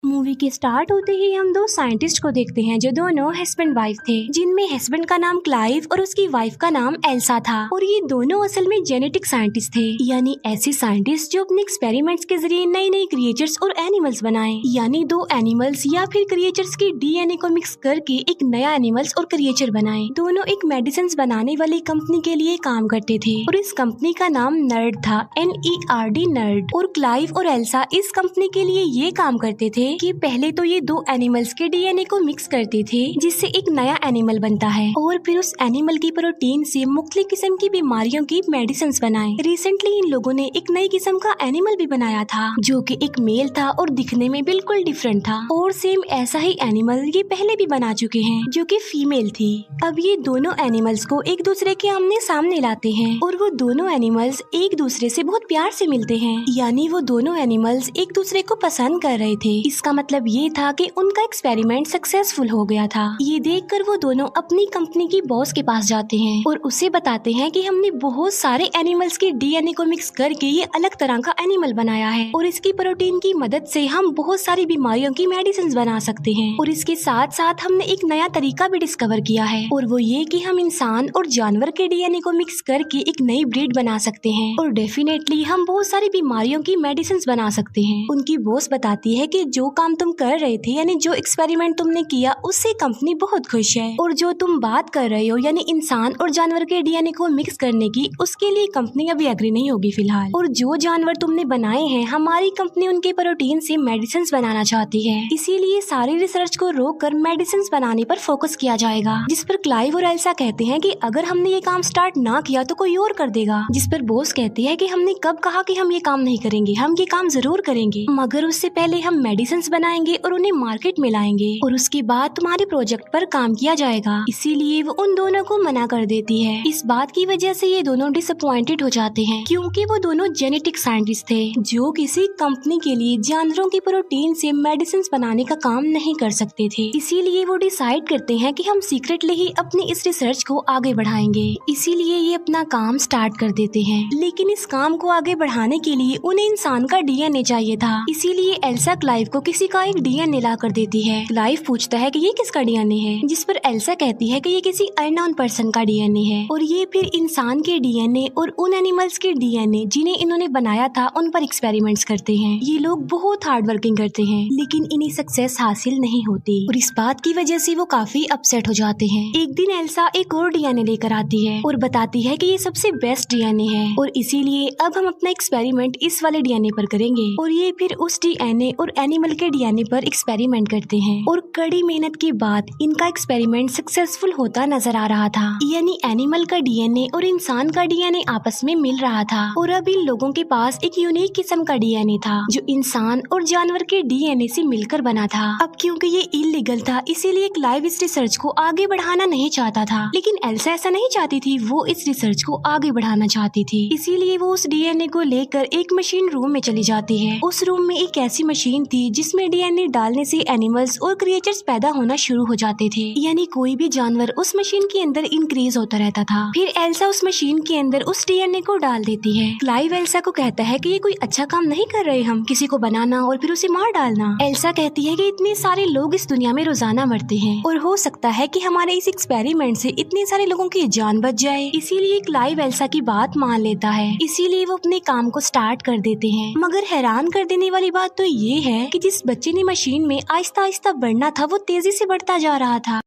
Movie के start होते ही हम दो साइंटिस्ट को देखते हैं जो दोनों हस्बैंड वाइफ थे, जिनमें हस्बैंड का नाम क्लाइव और उसकी वाइफ का नाम एल्सा था। और ये दोनों असल में जेनेटिक साइंटिस्ट थे, यानी ऐसे साइंटिस्ट जो अपने एक्सपेरिमेंट्स के जरिए नई नई क्रिएचर्स और एनिमल्स बनाए, यानी दो एनिमल्स या फिर क्रिएचर्स की डीएनए को मिक्स करके एक नया एनिमल्स और क्रिएचर बनाए। दोनों एक मेडिसिन बनाने वाली कंपनी के लिए काम करते थे और इस कंपनी का नाम नर्ड था, NERD नर्ड। और क्लाइव और एल्सा इस कंपनी के लिए ये काम करते थे कि पहले तो ये दो एनिमल्स के डीएनए को मिक्स करते थे जिससे एक नया एनिमल बनता है, और फिर उस एनिमल की प्रोटीन से मुख्तलिफ किस्म की बीमारियों की मेडिसिन बनाए। रिसेंटली इन लोगों ने एक नई किस्म का एनिमल भी बनाया था जो कि एक मेल था और दिखने में बिल्कुल डिफरेंट था, और सेम ऐसा ही एनिमल ये पहले भी बना चुके हैं जो कि फीमेल थी। अब ये दोनों एनिमल्स को एक दूसरे के आमने सामने लाते हैं और वो दोनों एनिमल्स एक दूसरे से बहुत प्यार से मिलते हैं, यानी वो दोनों एनिमल्स एक दूसरे को पसंद कर रहे थे। इसका मतलब ये था कि उनका एक्सपेरिमेंट सक्सेसफुल हो गया था। ये देखकर वो दोनों अपनी कंपनी की बॉस के पास जाते हैं और उसे बताते हैं कि हमने बहुत सारे एनिमल्स के डीएनए को मिक्स करके ये अलग तरह का एनिमल बनाया है और इसकी प्रोटीन की मदद से हम बहुत सारी बीमारियों की मेडिसिन बना सकते हैं। और इसके साथ साथ हमने एक नया तरीका भी डिस्कवर किया है, और वो ये कि हम इंसान और जानवर के डीएनए को मिक्स करके एक नई ब्रीड बना सकते हैं और डेफिनेटली हम बहुत सारी बीमारियों की मेडिसिन बना सकते हैं। उनकी बॉस बताती है कि जो काम तुम कर रहे थे, यानी जो एक्सपेरिमेंट तुमने किया, उससे कंपनी बहुत खुश है, और जो तुम बात कर रहे हो यानी इंसान और जानवर के डीएनए को मिक्स करने की, उसके लिए कंपनी अभी एग्री नहीं होगी फिलहाल। और जो जानवर तुमने बनाए हैं, हमारी कंपनी उनके प्रोटीन से मेडिसिन बनाना चाहती है, इसीलिए सारी रिसर्च को रोक कर मेडिसिन बनाने पर फोकस किया जाएगा। जिस पर क्लाइव और एल्सा कहते हैं कि अगर हमने ये काम स्टार्ट ना किया तो कोई और कर देगा। जिस पर बॉस कहती है कि हमने कब कहा कि हम ये काम नहीं करेंगे, हम ये काम जरूर करेंगे, मगर उससे पहले हम मेडिसिन बनाएंगे और उन्हें मार्केट में लाएंगे और उसके बाद तुम्हारे प्रोजेक्ट पर काम किया जाएगा। इसीलिए वो उन दोनों को मना कर देती है। इस बात की वजह से ये दोनों डिसअपॉइंटेड हो जाते हैं, क्योंकि वो दोनों जेनेटिक साइंटिस्ट थे जो किसी कंपनी के लिए जानवरों की प्रोटीन से मेडिसिन बनाने का काम नहीं कर सकते थे। इसीलिए वो डिसाइड करते हैं कि हम सीक्रेटली ही अपनी इस रिसर्च को आगे बढ़ाएंगे। इसीलिए ये अपना काम स्टार्ट कर देते हैं, लेकिन इस काम को आगे बढ़ाने के लिए उन्हें इंसान का डीएनए चाहिए था। इसीलिए एल्सा क्लाइव को किसी का एक डीएनए ला कर देती है। क्लाइव पूछता है कि ये किसका डीएनए है, जिस पर एल्सा कहती है कि ये किसी अननोन पर्सन का डीएनए है, और ये फिर इंसान के डीएनए और उन एनिमल्स के डीएनए जिन्हें इन्होंने बनाया था उन पर एक्सपेरिमेंट्स करते हैं। ये लोग बहुत हार्ड वर्किंग करते हैं, लेकिन इन्हें सक्सेस हासिल नहीं होती और इस बात की वजह से वो काफी अपसेट हो जाते हैं। एक दिन एल्सा एक और डीएनए लेकर आती है और बताती है कि ये सबसे बेस्ट डीएनए है और इसीलिए अब हम अपना एक्सपेरिमेंट इस वाले डीएनए पर करेंगे। और ये फिर उस डीएनए और एनिमल के डीएनए पर एक्सपेरिमेंट करते हैं और कड़ी मेहनत के बाद इनका एक्सपेरिमेंट सक्सेसफुल होता नजर आ रहा था, यानी एनिमल का डीएनए और इंसान का डीएनए आपस में मिल रहा था। और अब इन लोगों के पास एक यूनिक किस्म का डीएनए था जो इंसान और जानवर के डीएनए से मिलकर बना था। अब क्योंकि ये इलीगल था, इसीलिए क्लाइव इस रिसर्च को आगे बढ़ाना नहीं चाहता था, लेकिन एल्सा ऐसा नहीं चाहती थी, वो इस रिसर्च को आगे बढ़ाना चाहती थी। इसीलिए वो उस डीएनए को लेकर एक मशीन रूम में चली जाती है। उस रूम में एक ऐसी मशीन थी जिसमें डीएनए डालने से एनिमल्स और क्रिएचर्स पैदा होना शुरू हो जाते थे, यानी कोई भी जानवर उस मशीन के अंदर इंक्रीज होता रहता था। फिर एल्सा उस मशीन के अंदर उस डीएनए को डाल देती है। क्लाइव एल्सा को कहता है कि ये कोई अच्छा काम नहीं कर रहे हम, किसी को बनाना और फिर उसे मार डालना। एल्सा कहती है कि इतने सारे लोग इस दुनिया में रोजाना मरते हैं और हो सकता है कि हमारे इस एक्सपेरिमेंट से इतने सारे लोगों की जान बच जाए। इसीलिए क्लाइव एल्सा की बात मान लेता है, इसीलिए वो अपने काम को स्टार्ट कर देते हैं। मगर हैरान कर देने वाली बात तो ये है कि जिस बच्चे ने मशीन में आहिस्ता आहिस्ता बढ़ना था, वो तेजी से बढ़ता जा रहा था।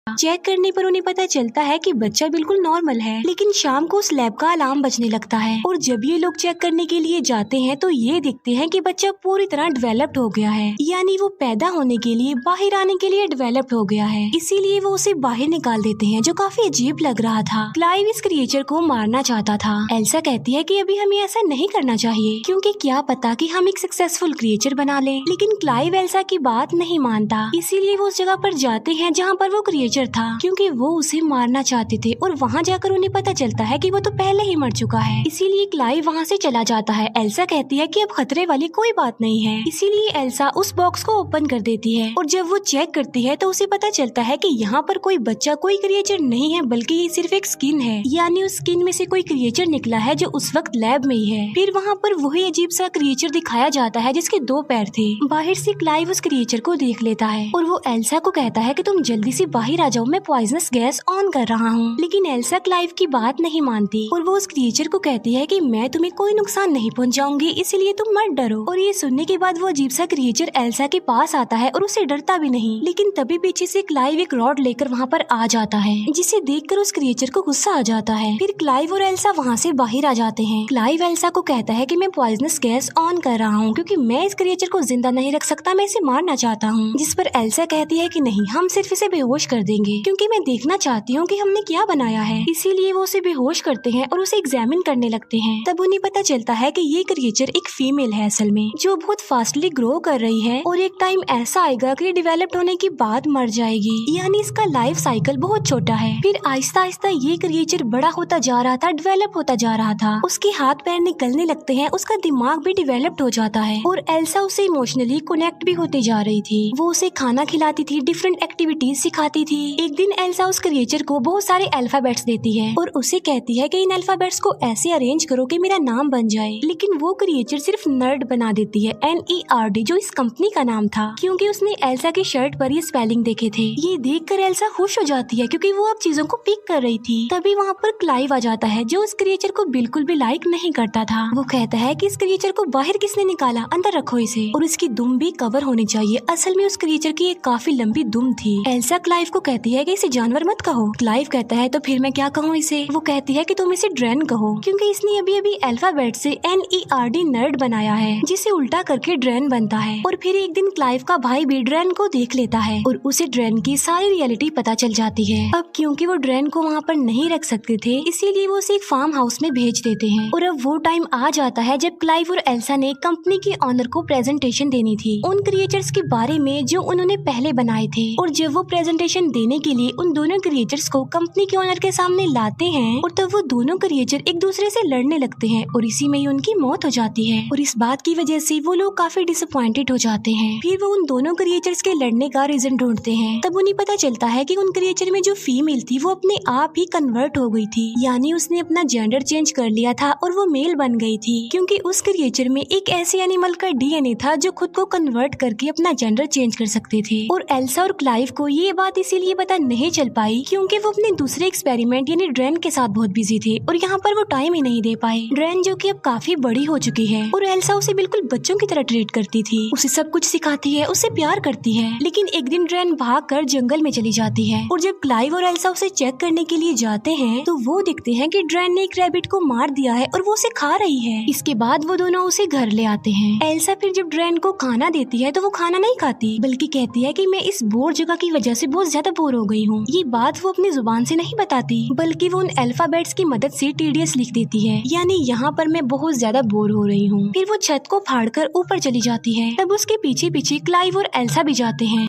चेक करने पर उन्हें पता चलता है कि बच्चा बिल्कुल नॉर्मल है, लेकिन शाम को उस लैब का अलार्म बजने लगता है और जब ये लोग चेक करने के लिए जाते हैं तो ये देखते हैं कि बच्चा पूरी तरह डेवलप्ड हो गया है, यानी वो पैदा होने के लिए, बाहर आने के लिए डेवलप्ड हो गया है। इसीलिए वो उसे बाहर निकाल देते हैं, जो काफी अजीब लग रहा था। क्लाइव इस क्रिएचर को मारना चाहता था। एल्सा कहती है कि अभी हमें ऐसा नहीं करना चाहिए, क्योंकि क्या पता कि हम एक सक्सेसफुल क्रिएचर बना ले, लेकिन क्लाइव एल्सा की बात नहीं मानता। इसीलिए वो उस जगह पर जाते हैं जहाँ पर वो क्रिएचर क्रिएचर था, क्योंकि वो उसे मारना चाहते थे और वहाँ जाकर उन्हें पता चलता है कि वो तो पहले ही मर चुका है। इसीलिए क्लाइव वहाँ से चला जाता है। एल्सा कहती है कि अब खतरे वाली कोई बात नहीं है। इसीलिए एल्सा उस बॉक्स को ओपन कर देती है और जब वो चेक करती है तो उसे पता चलता है कि यहाँ पर कोई बच्चा, कोई क्रिएचर नहीं है, बल्कि ये सिर्फ एक स्किन है। यानी उस स्किन में से कोई क्रिएचर निकला है जो उस वक्त लैब में ही है। फिर वहाँ पर वही अजीब सा क्रिएचर दिखाया जाता है जिसके 2 पैर थे। बाहर से क्लाइव उस क्रिएचर को देख लेता है और वो एल्सा को कहता है कि तुम जल्दी से बाहर आ जाओ, मैं पॉइजनस गैस ऑन कर रहा हूँ। लेकिन एल्सा क्लाइव की बात नहीं मानती और वो उस क्रिएचर को कहती है कि मैं तुम्हें कोई नुकसान नहीं पहुँचाऊंगी, इसलिए तुम मत डरो। और ये सुनने के बाद वो अजीब सा क्रिएचर एल्सा के पास आता है और उसे डरता भी नहीं। लेकिन तभी पीछे से क्लाइव एक रॉड लेकर वहाँ पर आ जाता है, जिसे देखकर उस क्रिएचर को गुस्सा आ जाता है। फिर क्लाइव और एल्सा वहाँ से बाहर आ जाते हैं। क्लाइव एल्सा को कहता है कि मैं पॉइजनस गैस ऑन कर रहा हूँ क्योंकि मैं इस क्रिएचर को जिंदा नहीं रख सकता, मैं इसे मारना चाहता हूँ। जिस पर एल्सा कहती है कि नहीं, हम सिर्फ इसे बेहोश कर देंगे क्योंकि मैं देखना चाहती हूँ कि हमने क्या बनाया है। इसीलिए वो उसे बेहोश करते हैं और उसे एग्जामिन करने लगते हैं। तब उन्हें पता चलता है कि ये क्रिएचर एक फीमेल है असल में, जो बहुत फास्टली ग्रो कर रही है और एक टाइम ऐसा आएगा कि डेवलप्ड होने के बाद मर जाएगी। यानी इसका लाइफ साइकिल बहुत छोटा है। फिर आहिस्ता आहिस्ता ये क्रिएचर बड़ा होता जा रहा था, डेवलप होता जा रहा था। उसके हाथ पैर निकलने लगते हैं, उसका दिमाग भी डेवलप्ड हो जाता है और एल्सा उसे इमोशनली कनेक्ट भी होते जा रही थी। वो उसे खाना खिलाती थी, डिफरेंट एक्टिविटीज सिखाती थी। एक दिन एल्सा उस क्रिएचर को बहुत सारे अल्फाबेट्स देती है और उसे कहती है कि इन अल्फाबेट्स को ऐसे अरेंज करो कि मेरा नाम बन जाए। लेकिन वो क्रिएचर सिर्फ नर्ड बना देती है, NERD, जो इस कंपनी का नाम था, क्योंकि उसने एल्सा की शर्ट पर ये स्पेलिंग देखे थे। ये देखकर एल्सा खुश हो जाती है क्योंकि वो अब चीजों को पिक कर रही थी। तभी वहाँ पर क्लाइव आ जाता है जो उस क्रिएचर को बिल्कुल भी लाइक नहीं करता था। वो कहता है कि इस क्रिएचर को बाहर किसने निकाला, अंदर रखो इसे, और इसकी दुम भी कवर होनी चाहिए। असल में उस क्रिएचर की एक काफी लंबी दुम थी। एल्सा क्लाइव को कहती है कि इसे जानवर मत कहो। क्लाइव कहता है तो फिर मैं क्या कहूँ इसे। वो कहती है कि तुम इसे ड्रेन कहो क्योंकि इसने अभी अभी अल्फाबेट से NERD नर्ड बनाया है, जिसे उल्टा करके ड्रेन बनता है। और फिर एक दिन क्लाइव का भाई भी ड्रेन को देख लेता है और उसे ड्रेन की सारी रियलिटी पता चल जाती है। अब क्योंकि वो ड्रेन को वहाँ पर नहीं रख सकते थे, इसीलिए वो उसे एक फार्म हाउस में भेज देते हैं। और अब वो टाइम आ जाता है जब क्लाइव और एल्सा ने कंपनी के ऑनर को प्रेजेंटेशन देनी थी उन क्रिएचर्स के बारे में जो उन्होंने पहले बनाए थे। और जब वो प्रेजेंटेशन देने के लिए उन दोनों क्रिएचर्स को कंपनी के ऑनर के सामने लाते हैं और तब वो दोनों क्रिएचर एक दूसरे से लड़ने लगते हैं और इसी में ही उनकी मौत हो जाती है। और इस बात की वजह से वो लोग काफी डिसअपॉइंटेड हो जाते हैं। फिर वो उन दोनों क्रिएचर्स के लड़ने का रीजन ढूंढते हैं। तब उन्हें पता चलता है कि उन क्रिएचर में जो फीमेल थी वो अपने आप ही कन्वर्ट हो गई थी, यानी उसने अपना जेंडर चेंज कर लिया था और वो मेल बन गई थी क्योंकि उस क्रिएचर में एक ऐसे एनिमल का DNA था जो खुद को कन्वर्ट करके अपना जेंडर चेंज कर सकते थे। और एल्सा और क्लाइव को ये बात इसीलिए पता नहीं चल पाई क्योंकि वो अपने दूसरे एक्सपेरिमेंट यानी ड्रेन के साथ बहुत बिजी थे और यहाँ पर वो टाइम ही नहीं दे पाए। ड्रेन जो कि अब काफी बड़ी हो चुकी है और एल्सा उसे बिल्कुल बच्चों की तरह ट्रीट करती थी, उसे सब कुछ सिखाती है, उससे प्यार करती है। लेकिन एक दिन ड्रेन भागकर जंगल में चली जाती है और जब क्लाइव और एल्सा उसे चेक करने के लिए जाते हैं तो वो देखते हैं कि ड्रेन ने एक रैबिट को मार दिया है और वो उसे खा रही है। इसके बाद वो दोनों उसे घर ले आते हैं। एल्सा फिर जब ड्रेन को खाना देती है तो वो खाना नहीं खाती बल्कि कहती है कि मैं इस बोर जगह की वजह से बहुत ज्यादा बोर हो गई हूँ। ये बात वो अपनी जुबान से नहीं बताती बल्कि वो उन अल्फाबेट्स की मदद से TDS लिख देती है, यानी यहाँ पर मैं बहुत ज्यादा बोर हो रही हूँ। फिर वो छत को फाड़कर ऊपर चली जाती है। तब उसके पीछे पीछे क्लाइव और एल्सा भी जाते हैं।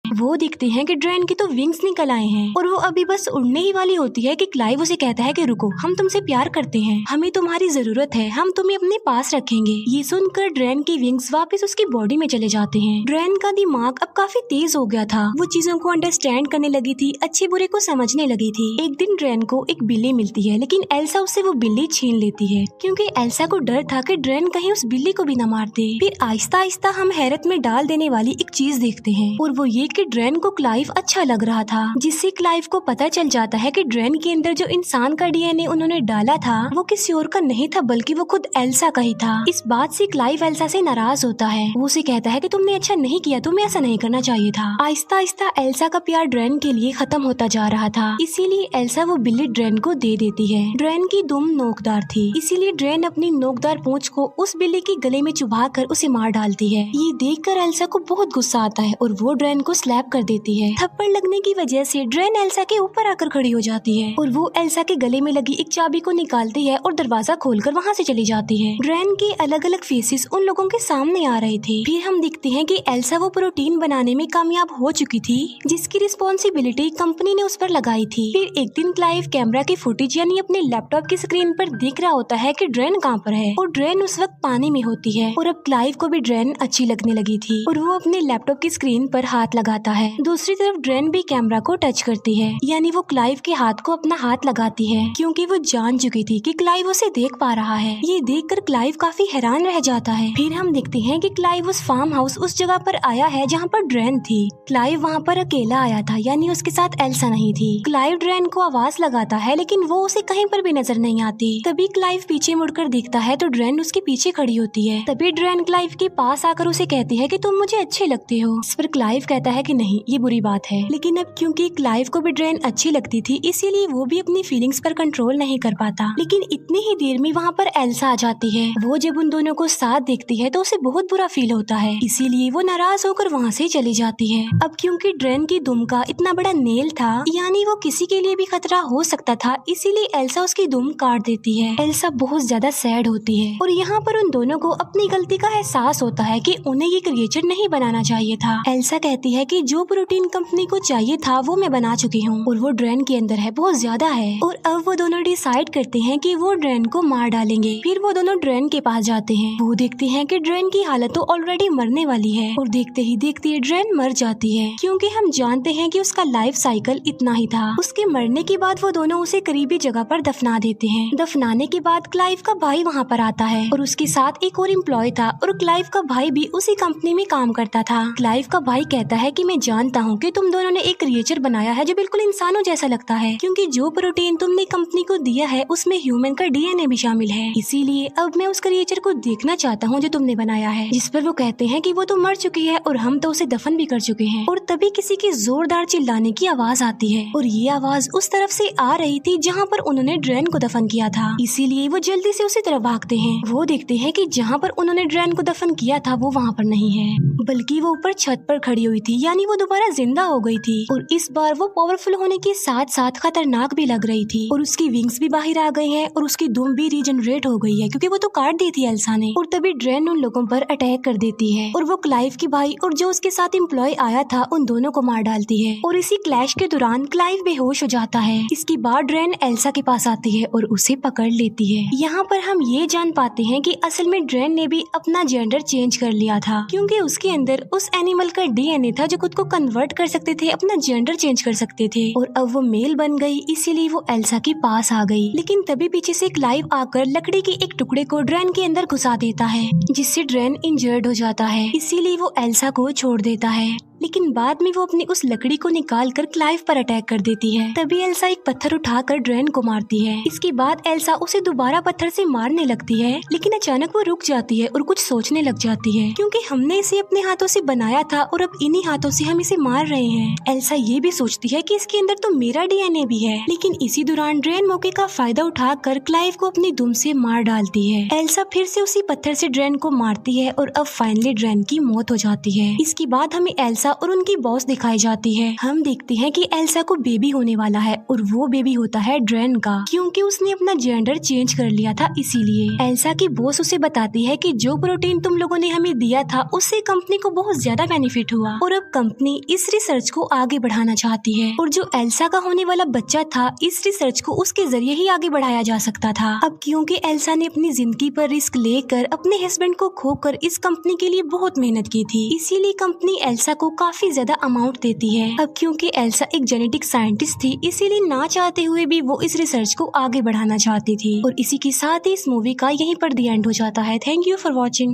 वो देखते हैं कि ड्रेन की तो विंग्स निकल आए हैं और वो अभी बस उड़ने ही वाली होती है कि क्लाइव उसे कहता है कि रुको, हम तुमसे प्यार करते हैं, हमें तुम्हारी जरूरत है, हम तुम्हें अपने पास रखेंगे। ये सुनकर ड्रेन की विंग्स वापस उसकी बॉडी में चले जाते हैं। ड्रेन का दिमाग अब काफी तेज हो गया था, वो चीजों को अंडरस्टैंड करने लगी थी, अच्छे बुरे को समझने लगी थी। एक दिन ड्रेन को एक बिल्ली मिलती है लेकिन एल्सा उससे वो बिल्ली छीन लेती है क्योंकि एल्सा को डर था कि ड्रेन कहीं उस बिल्ली को भी न मार दे। फिर आहिस्ता आहिस्ता हम हैरत में डाल देने वाली एक चीज देखते हैं और वो ये कि ड्रेन को क्लाइव अच्छा लग रहा था, जिससे क्लाइव को पता चल जाता है कि ड्रेन के अंदर जो इंसान का DNA उन्होंने डाला था वो किसी और का नहीं था बल्कि वो खुद एल्सा का ही था। इस बात से क्लाइव एल्सा से नाराज होता है। वो उसे कहता है कि तुमने अच्छा नहीं किया, तुम्हें ऐसा नहीं करना चाहिए था। आहिस्ता आहिस्ता एल्सा का प्यार ड्रेन के लिए खत्म होता जा रहा था, इसीलिए एल्सा वो बिल्ली ड्रेन को दे देती है। ड्रेन की दुम नोकदार थी, इसीलिए ड्रेन अपनी नोकदार पूंछ को उस बिल्ली के गले में चुभा कर उसे मार डालती है। ये देखकर एल्सा को बहुत गुस्सा आता है और वो ड्रेन को स्लैप कर देती है। थप्पड़ लगने की वजह से ड्रेन एल्सा के ऊपर आकर खड़ी हो जाती है और वो एल्सा के गले में लगी एक चाबी को निकालती है और दरवाजा खोलकर वहाँ से चली जाती है। ड्रेन के अलग अलग फेसेस उन लोगों के सामने आ रहे थे। फिर हम देखते हैं कि एल्सा वो प्रोटीन बनाने में कामयाब हो चुकी थी जिसकी रिस्पॉन्सिबिलिटी कंपनी ने उस पर लगाई थी। फिर एक दिन क्लाइव कैमरा की फुटेज यानी अपने लैपटॉप की स्क्रीन पर देख रहा होता है कि ड्रेन कहाँ पर है और ड्रेन उस वक्त पानी में होती है और अब क्लाइव को भी ड्रेन अच्छी लगने लगी थी और वो अपने लैपटॉप की स्क्रीन पर हाथ लगाता है। दूसरी तरफ ड्रेन भी कैमरा को टच करती है यानी वो क्लाइव के हाथ को अपना हाथ लगाती है क्योंकि वो जान चुकी थी कि क्लाइव उसे देख पा रहा है। ये देखकर क्लाइव काफी हैरान रह जाता है। फिर हम देखते हैं कि क्लाइव उस फार्म हाउस उस जगह पर आया है जहाँ पर ड्रेन थी। क्लाइव वहाँ पर अकेला आया था यानी उसके साथ एल्सा नहीं थी। क्लाइव ड्रेन को आवाज लगाता है लेकिन वो उसे कहीं पर भी नजर नहीं आती। तभी क्लाइव पीछे मुड़कर देखता है तो ड्रेन उसके पीछे खड़ी होती है। तभी ड्रेन क्लाइव के पास आकर उसे कहती है कि तुम मुझे अच्छे लगते हो। इस पर क्लाइव कहता है कि नहीं ये बुरी बात है। लेकिन अब क्योंकि क्लाइव को भी ड्रेन अच्छी लगती थी इसीलिए वो भी अपनी फीलिंग्स पर कंट्रोल नहीं कर पाता। लेकिन इतनी ही देर में वहाँ पर एल्सा आ जाती है। वो जब उन दोनों को साथ देखती है तो उसे बहुत बुरा फील होता है इसीलिए वो नाराज होकर वहाँ से चली जाती है। अब क्योंकि ड्रेन की दुम का इतना बड़ा नेल था यानी वो किसी के लिए भी खतरा हो सकता था इसीलिए एल्सा उसकी दुम काट देती है। एल्सा बहुत ज्यादा सैड होती है और यहाँ पर उन दोनों को अपनी गलती का एहसास होता है कि उन्हें ये क्रिएचर नहीं बनाना चाहिए था। एल्सा कहती है कि जो प्रोटीन कंपनी को चाहिए था वो मैं बना चुकी हूँ और वो ड्रेन के अंदर है, बहुत ज्यादा है। और अब वो दोनों डिसाइड करते हैं कि वो ड्रेन को मार डालेंगे। फिर वो दोनों ड्रेन के पास जाते हैं। वो देखते हैं कि ड्रेन की हालत तो ऑलरेडी मरने वाली है और देखते ही देखते ड्रेन मर जाती है क्योंकि हम जानते हैं कि उसका लाइफ साइकिल इतना ही था। उसके मरने के बाद वो दोनों उसे करीबी जगह पर दफना देते हैं। दफनाने के बाद क्लाइव का भाई वहाँ पर आता है और उसके साथ एक और एम्प्लॉय था और क्लाइव का भाई भी उसी कंपनी में काम करता था। क्लाइव का भाई कहता है कि मैं जानता हूँ कि तुम दोनों ने एक क्रिएचर बनाया है जो बिल्कुल इंसानों जैसा लगता है क्योंकि जो प्रोटीन तुमने कंपनी को दिया है उसमें ह्यूमन का डीएनए भी शामिल है। इसीलिए अब मैं उस क्रिएचर को देखना चाहता हूँ जो तुमने बनाया है। जिस पर वो कहते हैं कि वो तो मर चुकी है और हम तो उसे दफन भी कर चुके हैं। और तभी किसी की जोरदार चिल्लाने की आवाज आती है और ये आवाज उस तरफ से आ रही थी जहाँ पर उन्होंने ड्रेन को दफन किया था। इसीलिए वो जल्दी से उसी तरफ भागते हैं। वो देखते हैं कि जहाँ पर उन्होंने ड्रेन को दफन किया था वो वहाँ पर नहीं है बल्कि वो ऊपर छत पर खड़ी हुई थी यानी वो दोबारा जिंदा हो गई थी और इस बार वो पावरफुल होने के साथ साथ खतरनाक भी लग रही थी और उसकी विंग्स भी बाहर आ गई हैं और उसकी दुम भी रीजनरेट हो गई है क्योंकि वो तो काट दी थी एल्सा ने। और तभी ड्रेन उन लोगों पर अटैक कर देती है और वो क्लाइव के भाई और जो उसके साथ एम्प्लॉय आया था उन दोनों को मार डालती है और इसी क्लैश के दौरान क्लाइव बेहोश हो जाता है। इसके बाद ड्रेन एल्सा के पास आती है और उसे पकड़ लेती है। यहाँ पर हम ये जान पाते हैं कि असल में ड्रेन ने भी अपना जेंडर चेंज कर लिया था क्योंकि उसके अंदर उस एनिमल का डीएनए था जो खुद को कन्वर्ट कर सकते थे, अपना जेंडर चेंज कर सकते थे और अब वो मेल बन गई इसीलिए वो एल्सा के पास आ गई। लेकिन तभी पीछे से क्लाइव आकर लकड़ी के एक टुकड़े को ड्रेन के अंदर घुसा देता है जिससे ड्रेन इंजर्ड हो जाता है इसीलिए वो एल्सा को छोड़ देता है। लेकिन बाद में वो अपनी उस लकड़ी को निकाल कर क्लाइव पर अटैक कर देती है। तभी एल्सा एक पत्थर उठाकर ड्रेन को मारती है। इसके बाद एल्सा उसे दोबारा पत्थर से मारने लगती है लेकिन अचानक वो रुक जाती है और कुछ सोचने लग जाती है क्योंकि हमने इसे अपने हाथों से बनाया था और अब इन्हीं हाथों से हम इसे मार रहे हैं। एल्सा ये भी सोचती है कि इसके अंदर तो मेरा डीएनए भी है। लेकिन इसी दौरान ड्रेन मौके का फायदा उठाकर क्लाइव को अपनी दुम से मार डालती है। एल्सा फिर से उसी पत्थर से ड्रेन को मारती है और अब फाइनली ड्रेन की मौत हो जाती है। इसके बाद हमें एल्सा और उनकी बॉस दिखाई जाती है। हम देखते हैं कि एल्सा को बेबी होने वाला है और वो बेबी होता है ड्रेन का क्योंकि उसने अपना जेंडर चेंज कर लिया था। इसीलिए एल्सा की बॉस उसे बताती है कि जो प्रोटीन तुम लोगों ने हमें दिया था उससे कंपनी को बहुत ज्यादा बेनिफिट हुआ और अब कंपनी इस रिसर्च को आगे बढ़ाना चाहती है और जो एल्सा का होने वाला बच्चा था इस रिसर्च को उसके जरिए ही आगे बढ़ाया जा सकता था। अब क्योंकि एल्सा ने अपनी जिंदगी पर रिस्क लेकर अपने हस्बैंड को खोकर इस कंपनी के लिए बहुत मेहनत की थी इसीलिए कंपनी एल्सा को काफी ज्यादा अमाउंट देती है। अब क्योंकि एल्सा एक जेनेटिक साइंटिस्ट थी इसीलिए ना चाहते हुए भी वो इस रिसर्च को आगे बढ़ाना चाहती थी। और इसी के साथ ही इस मूवी का यहीं पर द एंड हो जाता है। Thank you for watching.